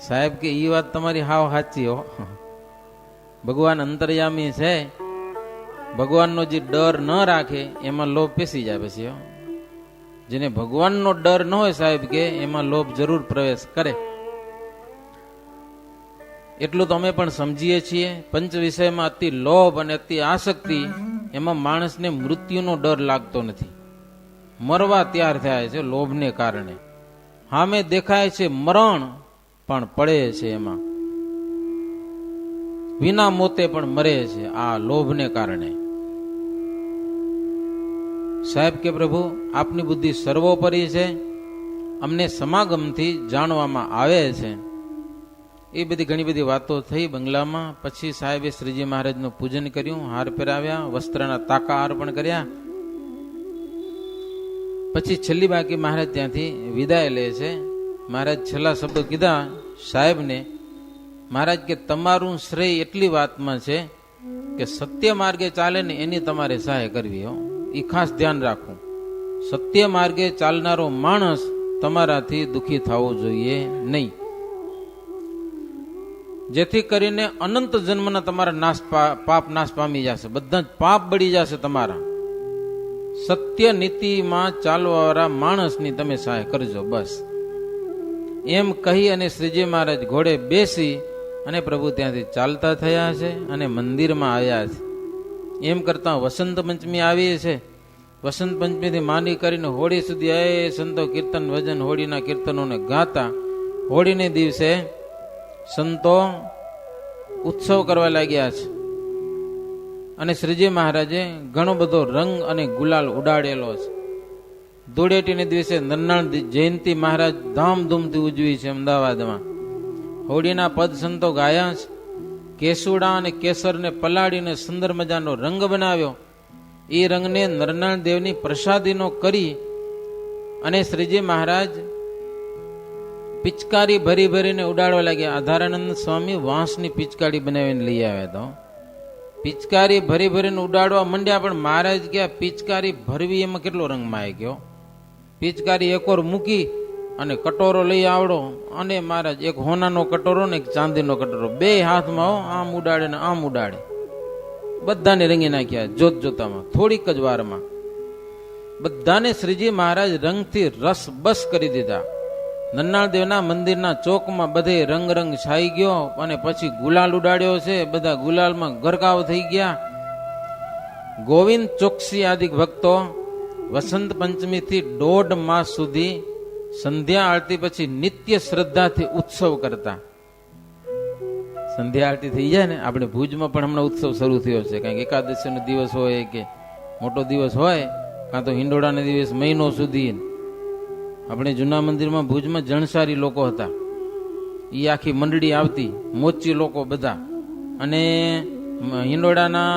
સાહેબ કે એ વાત તમારી હાવ સાચી હો. ભગવાન અંતર્યામી છે, ભગવાનનો જે ડર ન રાખે એમાં લોભ પેસી જાય પછી. જેને ભગવાનનો ડર ન હોય સાહેબ કે એમાં લોભ જરૂર પ્રવેશ કરે. એટલું તો અમે પણ સમજીએ છીએ. પંચ વિષયમાં અતિ લોભ અને અતિ આસક્તિ, એમાં માણસને મૃત્યુનો ડર લાગતો નથી. મરવા તૈયાર થાય છે લોભને કારણે. સામે દેખાય છે મરણ, પણ પડે છે એમાં વિના મોતે પણ મરે છે આ લોભને કારણે. સાહેબ કે પ્રભુ આપની બુદ્ધિ સર્વોપરી છે, અમને સમાગમથી જાણવામાં આવે છે. એ બધી ઘણી બધી વાતો થઈ બંગલામાં. પછી સાહેબે શ્રીજી મહારાજનું પૂજન કર્યું, હાર પહેરાવ્યા, વસ્ત્રના તાકા અર્પણ કર્યા. પછી છેલ્લી બાકી મહારાજ ત્યાંથી વિદાય લે છે. મહારાજ છેલ્લા શબ્દો કીધા સાહેબને. મહારાજ કે તમારું શ્રેય એટલી વાતમાં છે કે સત્ય માર્ગે ચાલે ને એની તમારે સહાય કરવી. એ ખાસ ધ્યાન રાખવું. સત્ય માર્ગે ચાલનારો માણસ તમારાથી દુઃખી થવો જોઈએ નહીં, જેથી કરીને અનંત જન્મના તમારા પાપ નાશ પામી જશે. બધા જ પાપ બળી જશે તમારા. સત્ય નીતિમાં ચાલવાવાળા માણસની તમે સહાય કરજો બસ. એમ કહી અને શ્રીજી મહારાજ ઘોડે બેસી અને પ્રભુ ત્યાંથી ચાલતા થયા છે અને મંદિરમાં આવ્યા છે. એમ કરતા વસંત પંચમી આવી છે. વસંત પંચમીથી માંડી કરીને હોળી સુધી એ સંતો કીર્તન ભજન હોળીના કીર્તનોને ગાતા. હોળીને દિવસે સંતો ઉત્સવ કરવા લાગ્યા છે અને શ્રીજી મહારાજે ઘણો બધો રંગ અને ગુલાલ ઉડાડેલો છે. ધૂળેટીને દિવસે નરનાળ જયંતિ મહારાજ ધામધૂમથી ઉજવી છે અમદાવાદમાં. હોળીના પદ સંતો ગાયા છે. કેસુડા અને કેસરને પલાળીને સુંદર મજાનો રંગ બનાવ્યો. એ રંગને નરનાળ દેવની પ્રસાદીનો કરી અને શ્રીજી મહારાજ પિચકારી ભરી ભરીને ઉડાડવા લાગ્યા. આધારાનંદ સ્વામી વાંસની પિચકારી બનાવીને લઈ આવ્યા તો પિચકારી ભરી ભરીને ઉડાડવા માંડ્યા. પણ મહારાજ ગયા પિચકારી ભરવી એમાં કેટલો રંગ માય ગયો. પિચકારી એકોર મૂકી અને કટોરો લઈ આવડો અને મહારાજ એક હોનાનો કટોરો ને એક ચાંદીનો કટોરો બે હાથમાં આમ ઉડાડે ને આમ ઉડાડે. બધાને રંગી નાખ્યા જોત જોતામાં. થોડીક જ વારમાં બધાને શ્રીજી મહારાજ રંગથી રસ બસ કરી દીધા. નરનાળ દેવના મંદિરના ચોકમાં બધે રંગ રંગ છાઈ ગયો અને પછી ગુલાલ ઉડાડ્યો છે. બધા ગુલાલમાં ગરકાવ થઈ ગયા. ગોવિંદ ચોકસી આદિ ભક્તો વસંત પંચમીથી 1.5 માસ સુધી સંધ્યા આરતી પછી નિત્ય શ્રદ્ધાથી ઉત્સવ કરતા. સંધ્યા આરતી થઈ જાય ને, આપણે ભુજમાં પણ હમણાં ઉત્સવ શરૂ થયો છે. કારણ કે એકાદશીનો દિવસ હોય કે મોટો દિવસ હોય, કાં તો હિંડોળાના દિવસ મહિનો સુધી. આપણે જૂના મંદિરમાં ભુજમાં જણસારી લોકો હતા. એ આખી મંડળી આવતી, મોચી લોકો બધા, અને હિંડોળાના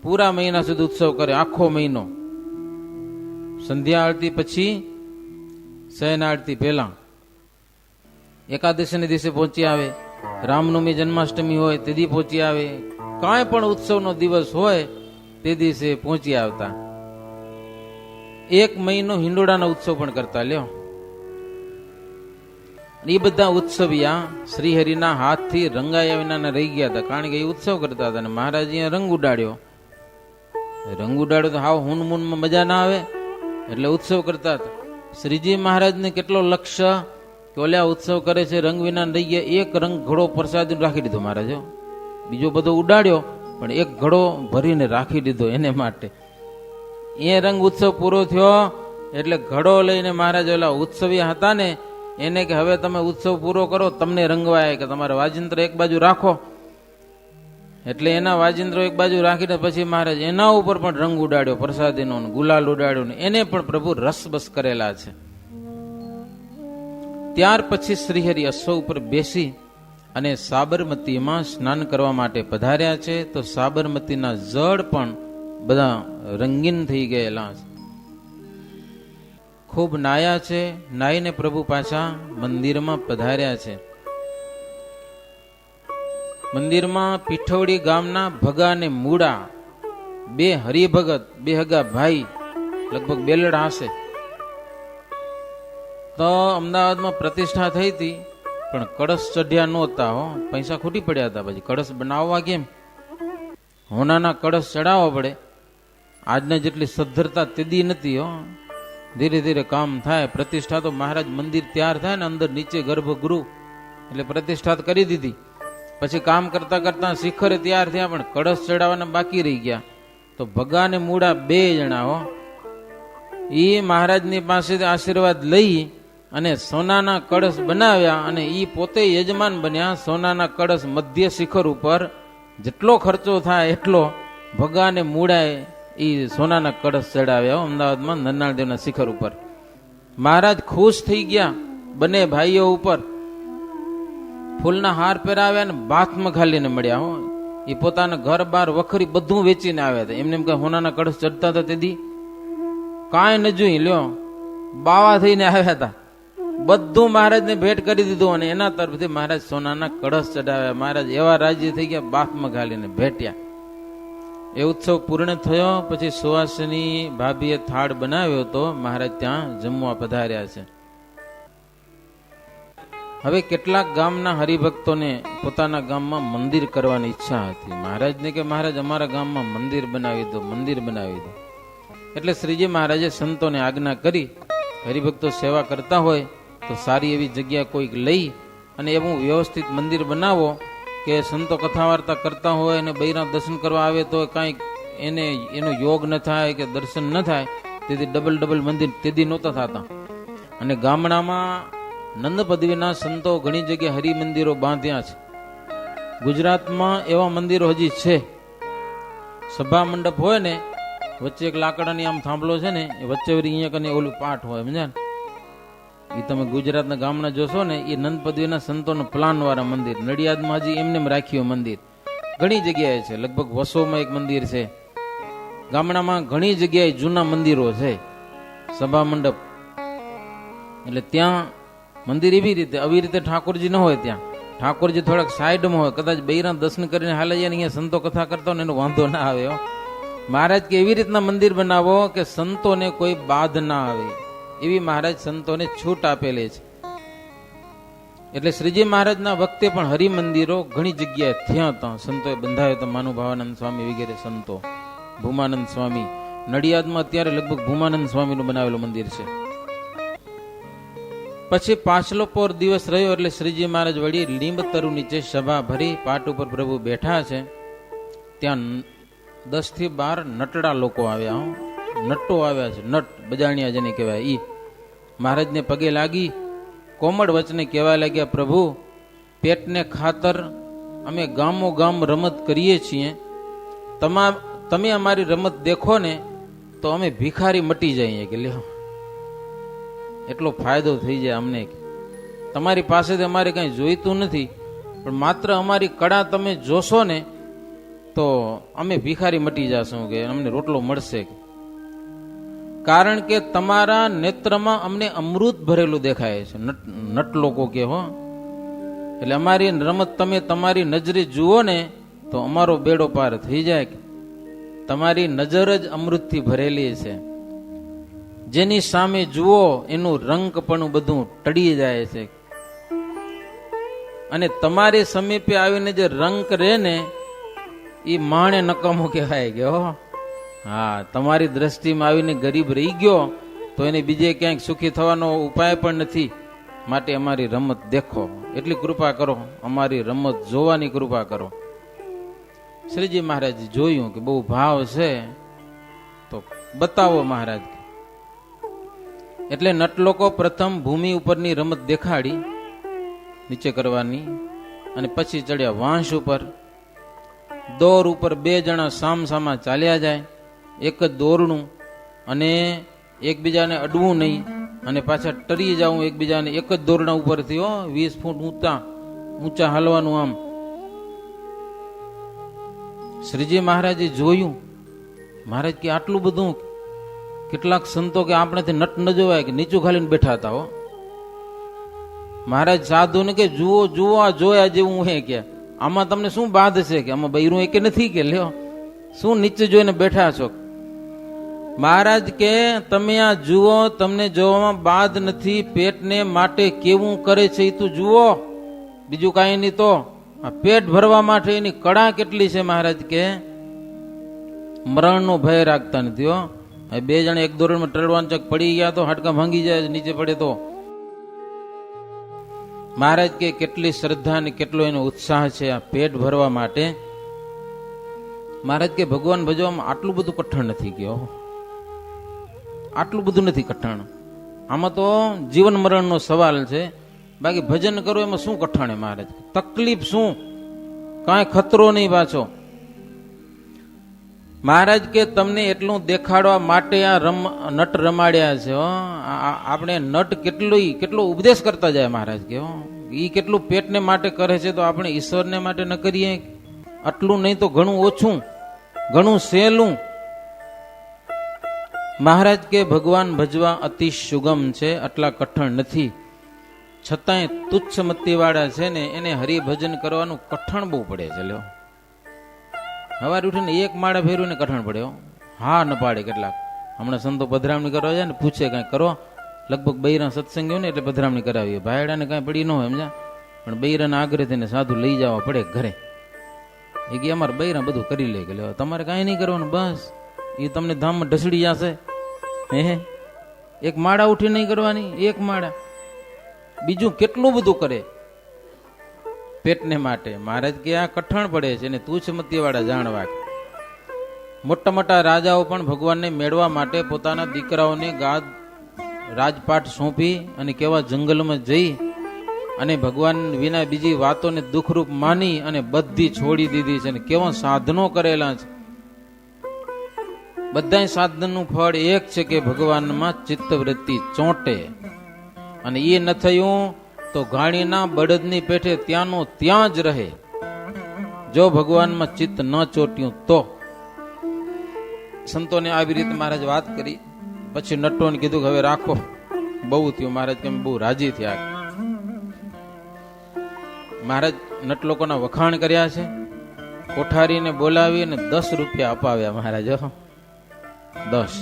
પૂરા મહિના સુધી ઉત્સવ કરે, આખો મહિનો. સંધ્યા આરતી પછી શયન આરતી પહેલા એકાદશીના દિવસે પહોંચી આવે. રામનવમી જન્માષ્ટમી હોય તે દી પહોંચી આવે. કાંઈ પણ ઉત્સવનો દિવસ હોય તે દિવસે પહોંચી આવતા. 1 મહિનો હિંડોળાના ઉત્સવ પણ કરતા. લ્યો, એ બધા ઉત્સવિયા શ્રીહરિના હાથથી રંગાયા વિના રહી ગયા હતા. કારણ કે એ ઉત્સવ કરતા હતા. અને મહારાજ અહીંયા રંગ ઉડાડ્યો. રંગ ઉડાડ્યો તો હાવ હુનમૂનમાં મજા ના આવે, એટલે ઉત્સવ કરતા હતા. શ્રીજી મહારાજને કેટલો લક્ષ્ય કે ઓલ્યા ઉત્સવ કરે છે રંગ વિના રહી ગયા. એક રંગ ઘડો પ્રસાદી રાખી દીધો મહારાજ. બીજો બધો ઉડાડ્યો પણ એક ઘડો ભરીને રાખી દીધો એને માટે. એ રંગ ઉત્સવ પૂરો થયો એટલે ઘડો લઈને મહારાજ ઓલા ઉત્સવી હતા ને એને કે હવે તમે ઉત્સવ પૂરો કરો, તમને રંગવાય કે તમારા વાજિંત્ર એક બાજુ રાખો. એટલે એના વાજિંત્રો એક બાજુ રાખીને પછી મહારાજ એના ઉપર પણ રંગ ઉડાડ્યો પ્રસાદીનો, ગુલાલ ઉડાડ્યો ને એને પણ પ્રભુ રસબસ કરેલા છે. ત્યાર પછી શ્રીહરિ અશ્વ ઉપર બેસી અને સાબરમતીમાં સ્નાન કરવા માટે પધાર્યા છે. તો સાબરમતીના જળ પણ બધા રંગીન થઈ ગયેલા છે. ખૂબ નાયા છે. નાઈને પ્રભુ પાછા મંદિરમાં પધાર્યા છે. મંદિરમાં પીઠોડી ગામના ભગા ને મૂડા 2 હરિભગત, 2 હગા ભાઈ, લગભગ બેલડા હશે. તો અમદાવાદમાં પ્રતિષ્ઠા થઈ હતી પણ કળશ ચઢ્યા નહોતા હો, પૈસા ખૂટી પડ્યા હતા. પછી કળશ બનાવવા કેમ? હોનાના કળશ ચડાવવા પડે. આજના જેટલી સદ્ધરતા તેદી નથી હો. ધીરે ધીરે કામ થાય. પ્રતિષ્ઠા તો મહારાજ મંદિર તૈયાર થાય ને અંદર નીચે ગર્ભગૃહ એટલે પ્રતિષ્ઠા કરી દીધી. પછી કામ કરતા કરતા શિખરે તૈયાર થયા, પણ કળશ ચડાવવાના બાકી રહી ગયા. તો ભગા ને મૂળા બે જણા હો, એ મહારાજની પાસેથી આશીર્વાદ લઈ અને સોનાના કળશ બનાવ્યા, અને એ પોતે યજમાન બન્યા. સોનાના કળશ મધ્ય શિખર ઉપર જેટલો ખર્ચો થાય એટલો ભગા ને મૂળાએ એ સોનાના કળશ ચડાવ્યા અમદાવાદમાં નરનાળદેવના શિખર ઉપર. મહારાજ ખુશ થઈ ગયા બંને ભાઈઓ ઉપર. ફૂલના હાર પહેરાવ્યા ને બાથમાં ઘાલીને મળ્યા હો. એ પોતાના ઘર બાર વખરી બધું વેચીને આવ્યા હતા. એમને એમ કે હોનાના કળશ ચડતા હતા તેથી કાંઈ ન જોઈ લ્યો, બાવા થઈને આવ્યા હતા. બધું મહારાજને ભેટ કરી દીધું અને એના તરફથી મહારાજ સોનાના કળશ ચડાવ્યા. મહારાજ એવા રાજી થઈ ગયા, બાથમાં ઘાલીને ભેટ્યા. એ ઉત્સવ પૂર્ણ થયો. પછી સુવાસની ભાભીએ થાળ બનાવ્યો હતો. મહારાજ ત્યાં જમવા પધાર્યા છે. હવે કેટલાક ગામના હરિભક્તોને પોતાના ગામમાં મંદિર કરવાની ઈચ્છા હતી. મહારાજને કે મહારાજ અમારા ગામમાં મંદિર બનાવી દો, મંદિર બનાવી દો. એટલે શ્રીજી મહારાજે સંતોને આજ્ઞા કરી, હરિભક્તો સેવા કરતા હોય તો સારી એવી જગ્યા કોઈક લઈ અને એવું વ્યવસ્થિત મંદિર બનાવો કે સંતો કથા વાર્તા કરતા હોય અને બૈરા દર્શન કરવા આવે તો કાંઈક એનો યોગ ન થાય કે દર્શન ન થાય. તેથી ડબલ મંદિર તેથી નહોતા થતા. અને ગામડામાં નંદ પદવીના સંતો ઘણી જગ્યાએ હરિમંદિરો બાંધ્યા છે. ગુજરાતમાં એવા મંદિરો હજી છે. સભા મંડપ હોય ને વચ્ચે એક લાકડાની આમ થાંભલો છે ને, એ વચ્ચે અહીંયા કને ઓલું પાઠ હોય, સમજ્યા ને? એ તમે ગુજરાતના ગામના જોશો ને, એ નંદ પદવીના સંતોનો પ્લાન વાળા મંદિર. નડિયાદમાં હજી એમને રાખ્યું મંદિર. ઘણી જગ્યાએ છે. લગભગ વસોમાં એક મંદિર છે. ગામડામાં ઘણી જગ્યાએ જૂના મંદિરો છે, સભા મંડપ. એટલે ત્યાં મંદિર એવી રીતે, આવી રીતે ઠાકોરજી ન હોય. ત્યાં ઠાકોરજી થોડાક સાઈડમાં હોય. કદાચ બૈરા દર્શન કરીને હાલે જાય ને અહીંયા સંતો કથા કરતા હોય ને એનો વાંધો ના આવે. મહારાજ કે એવી રીતના મંદિર બનાવો કે સંતોને કોઈ બાધ ના આવે, એવી મહારાજ સંતોને છૂટ આપેલી છે. એટલે શ્રીજી મહારાજના વખતે પણ હરિમંદિરો ઘણી જગ્યાએ થયા હતા. સંતોએ બંધાયો હતા. માનુભાવાનંદ સ્વામી વગેરે સંતો, ભૂમાનંદ સ્વામી. નડિયાદમાં અત્યારે લગભગ ભૂમાનંદ સ્વામીનું બનાવેલું મંદિર છે. પછી પાછલો પોર દિવસ રહ્યો એટલે શ્રીજી મહારાજ વળી લીંબ તરુ નીચે સભા ભરી પાટ ઉપર પ્રભુ બેઠા છે. ત્યાં 10 થી 12 નટડા લોકો આવ્યા. નટો આવ્યા છે. નટ બજાણિયા જેને કહેવાય. ઈ મહારાજને પગે લાગી કોમળ વચને કહેવા લાગ્યા, પ્રભુ પેટને ખાતર અમે ગામો ગામ રમત કરીએ છીએ. તમે અમારી રમત દેખો ને તો અમે ભિખારી મટી જઈએ. કે લ્યો, એટલો ફાયદો થઈ જાય અમને. તમારી પાસેથી અમારે કંઈ જોઈતું નથી, પણ માત્ર અમારી કળા તમે જોશો ને તો અમે ભિખારી મટી જશું, કે અમને રોટલો મળશે. કારણ કે તમારા નેત્રમાં અમને અમૃત ભરેલું દેખાય છે. નટ લોકો કે હો. એટલે અમારી રમત તમે તમારી નજરે જુઓ ને તો અમારો બેડો પાર થઈ જાય. તમારી નજર જ અમૃતથી ભરેલી છે. જેની સામે જુઓ એનું રંગપણું બધું ટળી જાય છે. અને તમારી સમીપે આવીને જે રંગ રહે ને એ માણે નકામો કહેવાય ગયો. હા, તમારી દ્રષ્ટિમાં આવીને ગરીબ રહી ગયો તો એને બીજે ક્યાંક સુખી થવાનો ઉપાય પણ નથી. માટે અમારી રમત દેખો, એટલી કૃપા કરો, અમારી રમત જોવાની કૃપા કરો. શ્રીજી મહારાજ જોયું કે બહુ ભાવ છે તો બતાવો મહારાજ. એટલે નટ લોકો પ્રથમ ભૂમિ ઉપરની રમત દેખાડી નીચે કરવાની, અને પછી ચડ્યા વાંસ ઉપર. દોર ઉપર 2 જણા સામસામા ચાલ્યા જાય, એક જ દોરણું, અને એકબીજાને અડવું નહીં, અને પાછા ટરી જવું એકબીજાને. એક જ દોરણા ઉપરથી 20 ફૂટ ઊંચા હાલવાનું. આમ શ્રીજી મહારાજે જોયું. મહારાજ કે આટલું બધું? કેટલાક સંતો કે આપણેથી નટ ન જોવાય, કે નીચું ખાલીને બેઠા હતા. મહારાજ સાધુને કે જુઓ જુઓ, આ જોયા જેવું હે. કે આમાં તમને શું બાદ છે? કે આમાં બૈરું એકે નથી. કે લ્યો, શું નીચે જોઈને બેઠા છો? મહારાજ કે તમે આ જુઓ, તમને જોવામાં બાદ નથી. પેટને માટે કેવું કરે છે એ તું જુઓ. બીજું કાંઈ નહીં તો આ પેટ ભરવા માટે એની કળા કેટલી છે મહારાજ કે મરણનો ભય રાખતા નથી. હો, બે જણ એક દોરડમાં ટરવાન ચક પડી ગયા તો હાડકા ભાંગી જાય, નીચે પડે તો. મહારાજ કે કેટલી શ્રદ્ધા અને કેટલો એનો ઉત્સાહ છે આ પેટ ભરવા માટે. મહારાજ કે ભગવાન ભજવામાં આટલું બધું કઠણ નથી ગયો, આટલું બધું નથી કઠણ. આમાં તો જીવન મરણનો સવાલ છે. બાકી ભજન કરો એમાં શું કઠણ હે મહારાજ? તકલીફ શું? કાંઈ ખતરો નહીં પાછો. મહારાજ કે તમને એટલું દેખાડવા માટે આ નટ રમાડ્યા છે. આપણે નટ કેટલો ઉપદેશ કરતા જાય મહારાજ કે ઈ કેટલું પેટને માટે કરે છે, તો આપણે ઈશ્વરને માટે ન કરીએ? આટલું નહીં તો ઘણું ઓછું, ઘણું સહેલું. મહારાજ કે ભગવાન ભજવા અતિ સુગમ છે, આટલા કઠણ નથી. છતાંય તુચ્છ મતી વાળા છે ને એને હરિભજન કરવાનું કઠણ બહુ પડે છે. લ્યો, સવારે ઉઠીને એક માળા ફેરવીને કઠણ પડ્યો. હા ન પાડે કેટલાક. હમણાં સંતો પધરામણી કરવા જાય ને પૂછે કાંઈ કરો, લગભગ બૈરા સત્સંગ ને એટલે પધરામણી કરાવીએ. ભાયડાને કાંઈ પડી ન હોય સમજા, પણ બૈરાના આગ્રહ થઈને સાધુ લઈ જવા પડે ઘરે. એ કે અમારે બૈરા બધું કરી લે. કે તમારે કાંઈ નહીં કરવાનું, બસ એ તમને ધામમાં ઢસડી જશે. હે એક માળા ઉઠી નહીં કરવાની, એક માળા. બીજું કેટલું બધું કરે પેટને માટે. મહારાજ કે આ કઠણ પડે છે ને તુચ્છ મતી વાળા જાણવા. મોટા મોટા રાજાઓ પણ ભગવાનને મેળવા માટે પોતાના દીકરાઓને રાજપાટ સોંપી અને કેવા જંગલમાં જઈ અને ભગવાન વિના બીજી વાતોને દુઃખરૂપ માની અને બધી છોડી દીધી છે. અને કેવા સાધનો કરેલા છે. બધા સાધનનું ફળ એક છે કે ભગવાનમાં ચિત્તવૃત્તિ ચોંટે. અને એ ન થયું તો ઘાણીના બળદની પેઠે ત્યાંનો ત્યાં જ રહે. જો ભગવાનમાં ચિત્ત ન ચોટ્યું તો. સંતોને આવી રીતે મહારાજ વાત કરી. પછી નટોને કીધું કે હવે રાખો, બહુ થયું. મહારાજ કે બહુ રાજી થયા. મહારાજ નટ લોકોના વખાણ કર્યા છે. કોઠારીને બોલાવી અને 10 રૂપિયા અપાવ્યા મહારાજ. 10.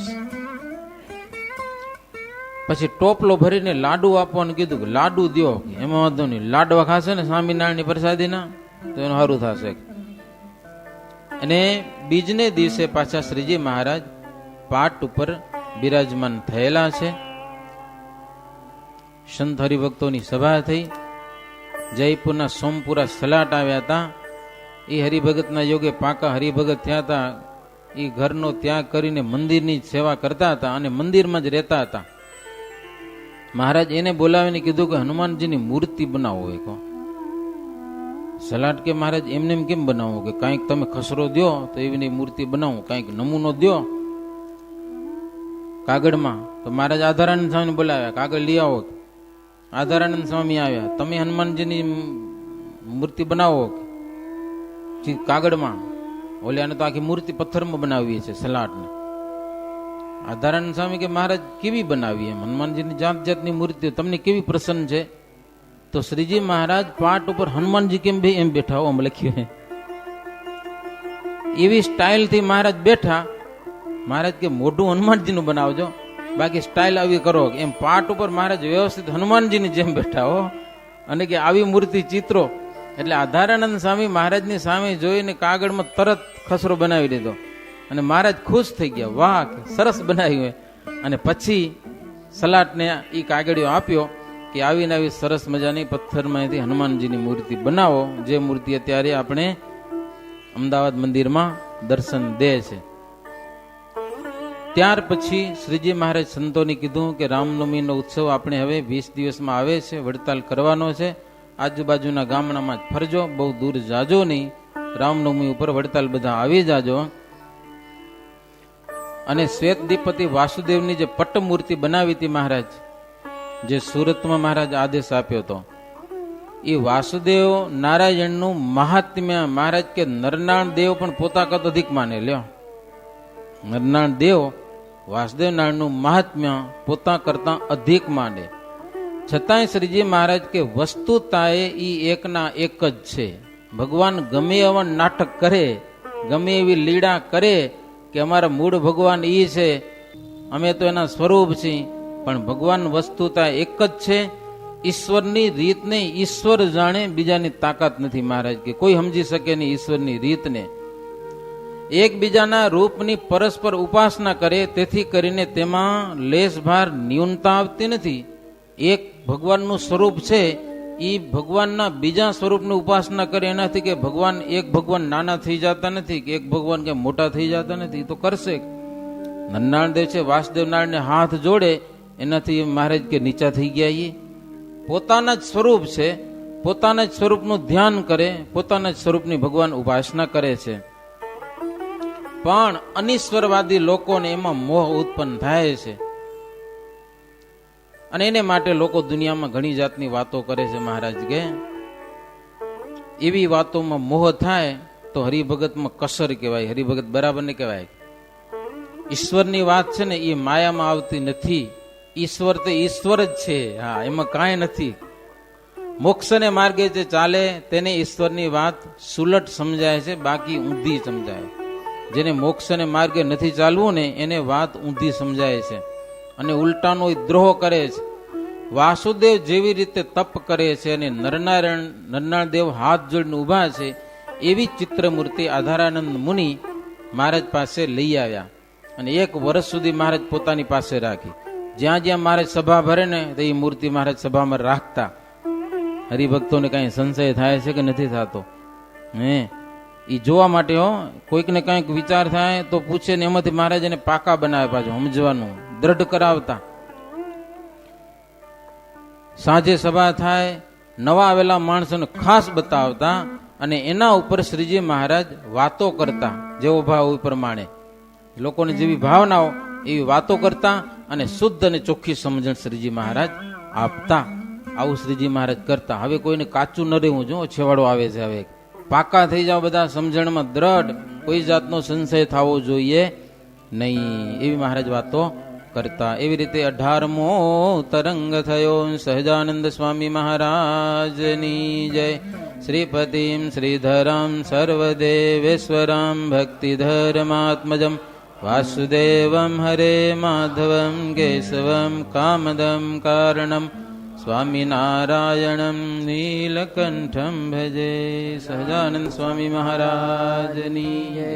પછી ટોપલો ભરીને લાડુ આપવાનું કીધું કે લાડુ દો. એમાં વાંધો નહીં, લાડવા ખાશે ને સ્વામિનારાયણની પ્રસાદીના તો એનું સારું થશે. અને બીજને દિવસે પાછા શ્રીજી મહારાજ પાટ ઉપર બિરાજમાન થયેલા છે. સંત હરિભક્તોની સભા થઈ. જયપુરના સોમપુરા સલાટ આવ્યા હતા. એ હરિભગતના યોગે પાકા હરિભગત થયા હતા. એ ઘરનો ત્યાગ કરીને મંદિરની સેવા કરતા હતા અને મંદિરમાં જ રહેતા હતા. મહારાજ એને બોલાવીને કીધું કે હનુમાનજીની મૂર્તિ બનાવો. હોય કહો સલાટ કે મહારાજ એમને એમ કેમ બનાવો? કે કાંઈક તમે ખસરો દો તો એવી મૂર્તિ બનાવો, કાંઈક નમૂનો દો કાગળમાં. તો મહારાજ આધારાનંદ સ્વામીને બોલાવ્યા, કાગળ લઈ આવો. આધારાનંદ સ્વામી આવ્યા, તમે હનુમાનજીની મૂર્તિ બનાવો કાગળમાં. ઓલ્યાને તો આખી મૂર્તિ પથ્થરમાં બનાવી છે સલાટને. આધારાનંદ સ્વામી કે મહારાજ કેવી બનાવી? એમ હનુમાનજીની જાત જાતની મૂર્તિ તમને કેવી પ્રસન્ન છે? તો શ્રીજી મહારાજ પાટ ઉપર હનુમાનજી કેમ બે એમ બેઠા હો, આમ લખ્યું હે. એવી સ્ટાઇલથી મહારાજ બેઠા. મહારાજ કે મોઢું હનુમાનજીનું બનાવજો, બાકી સ્ટાઇલ આવી કરો. એમ પાટ ઉપર મહારાજ વ્યવસ્થિત હનુમાનજીની જેમ બેઠા હો. અને કે આવી મૂર્તિ ચિત્રો. એટલે આધારાનંદ સ્વામી મહારાજની સામે જોઈને કાગળમાં તરત ખસરો બનાવી દીધો. અને મહારાજ ખુશ થઈ ગયા, વાહ સરસ બનાવ્યું. અને પછી સલાટને એ કાગળિયો આપ્યો કે આવીને આવી સરસ મજાની પથ્થરમાંથી હનુમાનજીની મૂર્તિ બનાવો, જે મૂર્તિ અત્યારે આપણે અમદાવાદ મંદિરમાં દર્શન દે છે. ત્યાર પછી શ્રીજી મહારાજ સંતોને કીધું કે રામનવમીનો ઉત્સવ આપણે હવે 20 દિવસમાં આવે છે, વડતાલ કરવાનો છે. આજુબાજુના ગામડામાં જ ફરજો, બહુ દૂર જાજો નહીં. રામનવમી ઉપર વડતાલ બધા આવી જાજો. અને શ્વેતદીપતિ વાસુદેવની જે પટ્ટ મૂર્તિ બનાવી હતી મહારાજ, જે સુરતમાં મહારાજ આદેશ આપ્યો હતો, એ વાસુદેવ નારાયણનું મહાત્મ્ય મહારાજ કે નરનાળ દેવ પણ પોતા કરતા અધિક માને. લ્યો, નરનાળ દેવ વાસુદેવ નારાયણનું મહાત્મ્ય પોતા કરતા અધિક માને. છતાંય શ્રીજી મહારાજ કે વસ્તુતાએ ઈ એકના એક જ છે. ભગવાન ગમે એવા નાટક કરે, ગમે એવી લીડા કરે કે અમારા મૂળ ભગવાન ઈ છે, અમે તો એના સ્વરૂપ છીએ, પણ ભગવાન વસ્તુતા એક જ છે. ઈશ્વરની રીતને ઈશ્વર જાણે, બીજાની તાકાત નથી મહારાજ કે કોઈ સમજી શકે નહીં ઈશ્વરની રીતને. એકબીજાના રૂપની પરસ્પર ઉપાસના કરે, તેથી કરીને તેમાં લેશભાર ન્યૂનતા આવતી નથી. એક ભગવાનનું સ્વરૂપ છે, એ ભગવાનના બીજા સ્વરૂપની ઉપાસના કરે એનાથી કે ભગવાન એક ભગવાન નાના થઈ જતા નથી, કે એક ભગવાન કે મોટા થઈ જતા નથી. એ તો કરશે. નરનાળદેવ છે, વાસુદેવ નારાયણને હાથ જોડે એનાથી મહારાજ કે નીચા થઈ ગયા. એ પોતાના જ સ્વરૂપ છે, પોતાના જ સ્વરૂપનું ધ્યાન કરે, પોતાના જ સ્વરૂપની ભગવાન ઉપાસના કરે છે. પણ અનિશ્વરવાદી લોકોને એમાં મોહ ઉત્પન્ન થાય છે, અને એને માટે લોકો દુનિયામાં ઘણી જાતની વાતો કરે છે. મહારાજ કે એવી વાતોમાં મોહ થાય તો હરિભગતમાં કસર કહેવાય, હરિભગત બરાબર ને કહેવાય. ઈશ્વરની વાત છે ને એ માયામાં આવતી નથી. ઈશ્વર તો ઈશ્વર જ છે. હા, એમાં કાંઈ નથી. મોક્ષને માર્ગે જે ચાલે તેને ઈશ્વરની વાત સુલટ સમજાય છે, બાકી ઊંધી સમજાય. જેને મોક્ષને માર્ગે નથી ચાલવું ને એને વાત ઊંધી સમજાય છે, અને ઉલટાનો દ્રોહ કરે છે. વાસુદેવ જેવી રીતે તપ કરે છે અને નરનાળદેવ હાથ જોડીને ઊભા છે, એવી ચિત્રમૂર્તિ આધારાનંદ મુનિ મહારાજ પાસે લઈ આવ્યા, અને 1 વર્ષ સુધી મહારાજ પોતાની પાસે રાખી. જ્યાં જ્યાં મહારાજ સભા ભરે ને તો એ મૂર્તિ મહારાજ સભામાં રાખતા. હરિભક્તોને કઈ સંશય થાય છે કે નથી થતો? એ જોવા માટે હો, કોઈકને કંઈક વિચાર થાય તો પૂછે ને એમાંથી મહારાજ એને પાકા બનાવે, પાછું સમજવાનું દ્રઢ કરાવતા. સાંજે સભા થાય, નવા આવેલા માણસોને ખાસ બતાવતા, અને એના ઉપર શ્રીજી મહારાજ વાતો કરતા, જેવો ભાવ પ્રમાણે લોકોને જેવી ભાવનાઓ એવી વાતો કરતા, અને શુદ્ધ અને ચોખ્ખી સમજણ શ્રીજી મહારાજ આપતા. આવું શ્રીજી મહારાજ કરતા. હવે કોઈને કાચું ન રહેવું, જો છેવાડો આવે છે. હવે પાકા થઈ જાવ બધા સમજણમાં દ્રઢ, કોઈ જાતનો સંશય થવો જોઈએ નહીં, એવી મહારાજ વાતો કરતા. એવી રીતે 18મો તરંગ થયો. સહજાનંદ સ્વામી મહારાજની જય. શ્રીપતિમ શ્રીધરમ સર્વદેવેશ્વરમ ભક્તિધર્માત્મજમ વાસુદેવમ હરે માધવમ કેશવમ કામદમ કારણમ સ્વામિનારાયણમ નીલકંઠમ ભજે. સહજાનંદ સ્વામી મહારાજની જય.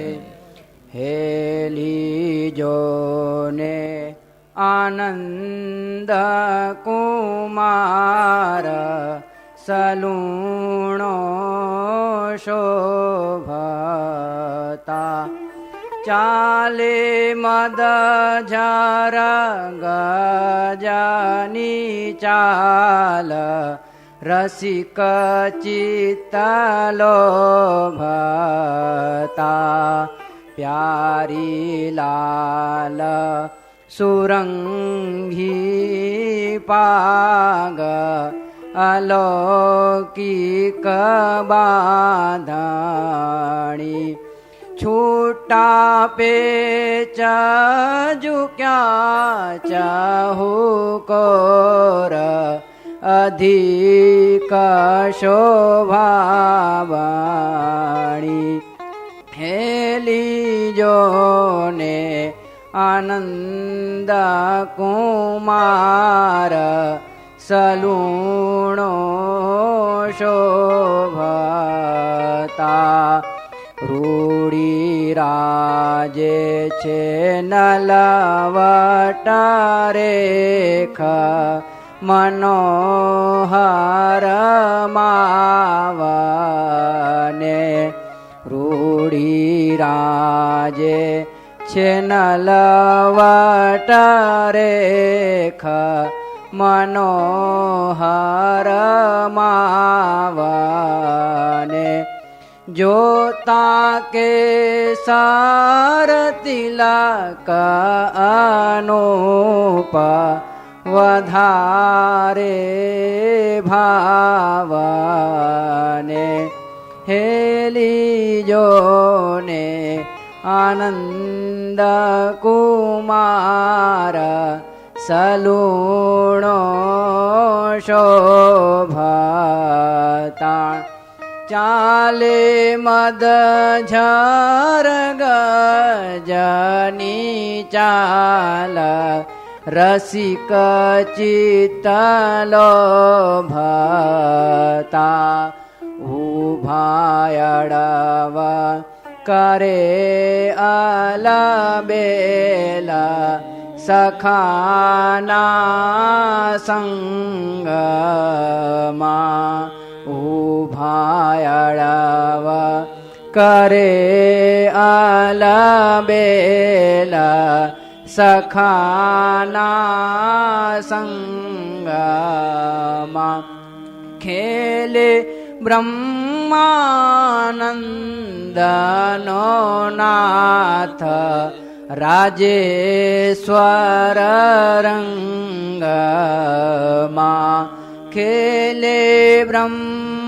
હેલીજો ને આનંદ કુમાર સલુણો શોભતા, ચાલે મદ ઝર ગજાની ચાલ, રસિક ચિત્ત લોભતા, પ્યારી લાલ સુરંગી પાગ, અલૌકિક બાંધણી, છૂટા પેચ ઝુક્યા ચાહુકોર, અધિક શોભાવાણી. હેલીજો ને આનંદ કુમાર સલુણો શોભતા, રૂડી રાજે છે નલવટ રેખ, મનોહર માવને. રૂડી રાજે છે નલવટ રેખ, મનોહર માવને. જોતા કે સાર તિલક અનુપ, વધારે ભાવને. હેલીજો ને આનંદ કુમાર સલુણો શોભતા, ચાલે મદ ઝર ગજની ચાલ, રસિક ચિત્તલો ભતા ઉભાયડવા કરે અલબેલા સખાના સંગમાં ઉભાયડવા કરે અલબેલા સખાના સંગમાં ખેલે બ્રહ્માનંદનો નાથ રાજેશ્વર રંગમાં ખેલે બ્રહ્માનંદનો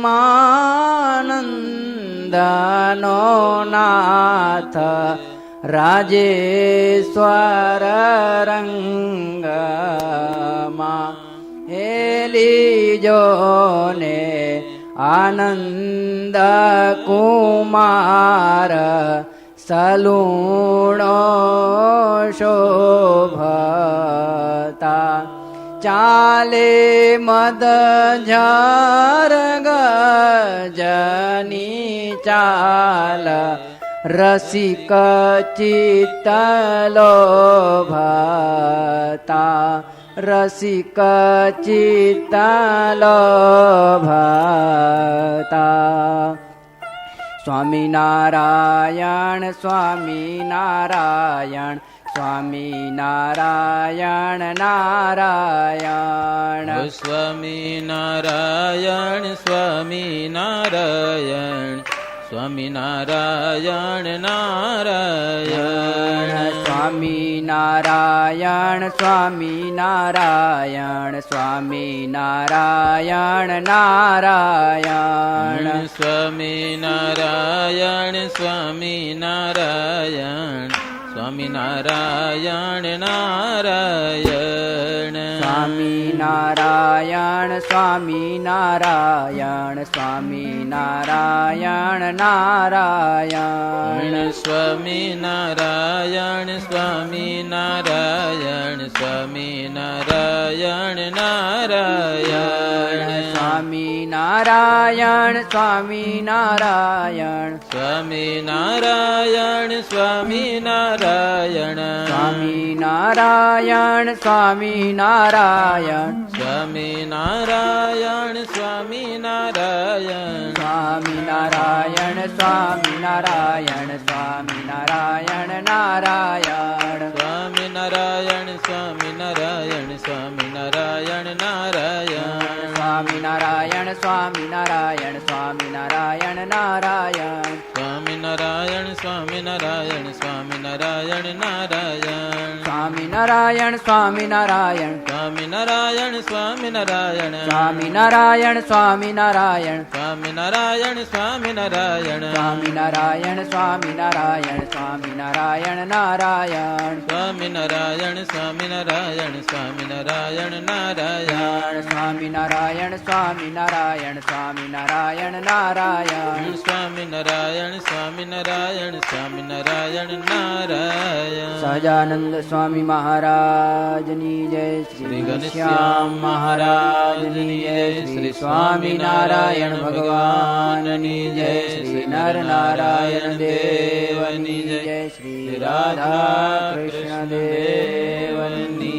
નાથ રાજેશ્વર રંગમાં હેલીજો ને આનંદ કુમાર સલુણો શોભતા ચાલે મદ ઝર ગજની ચાલ રસિક ચિત્તલો ભતા રસિક ચિત્તલો ભતા સ્વામિનારાયણ સ્વામિનારાયણ સ્વામિનારાયણ નારાયણ સ્વામિનારાયણ સ્વામિનારાયણ સ્વામિનારાયણ નારાયણ સ્વામિનારાયણ સ્વામિનારાયણ સ્વામિનારાયણ નારાયણ સ્વામિનારાયણ સ્વામિનારાયણ સ્વામિનારાયણ નારાયણ સ્વામિનારાયણ સ્વામિનારાયણ સ્વામિનારાયણ નારાયણ સ્વામિનારાયણ સ્વામિનારાયણ સ્વામિનારાયણ નારાયણ સ્વામિનારાયણ સ્વામિનારાયણ સ્વામિનારાયણ સ્વામિનારાયણ સ્વામિનારાયણ સ્વામિનારાયણ સ્વામિનારાયણ સ્વામિનારાયણ સ્વામિનારાયણ સ્વામિનારાયણ સ્વામિનારાયણ નારાયણ સ્વામિનારાયણ સ્વામિનારાયણ સ્વામિનારાયણ નારાયણ સ્વામિનારાયણ સ્વામિનારાયણ સ્વામિનારાયણ નારાયણ સ્વામિનારાયણ સ્વામિનારાયણ સ્વામિનારાયણ નારાયણ સ્વામિનારાયણ સ્વામિનારાયણ સ્વામિનારાયણ સ્વામિનારાયણ સ્વામિનારાયણ સ્વામિનારાયણ સ્વામિનારાયણ સ્વામિનારાયણ સ્વામિનારાયણ સ્વામિનારાયણ સ્વામિનારાયણ નારાયણ સ્વામિનારાયણ સ્વામિનારાયણ સ્વામિનારાયણ નારાયણ સ્વામિનારાયણ સ્વામિનારાયણ સ્વામિનારાયણ નારાયણ સ્વામિનારાયણ સ્વામિનારાયણ સ્વામિનારાયણ નારાયણ સહજાનંદ સ્વામી મહારાજની જય શ્રી ઘનશ્યામ મહારાજની જય શ્રી સ્વામિનારાયણ ભગવાનની જય શ્રી નરનારાયણ દેવની જય શ્રી રાધા કૃષ્ણ દેવની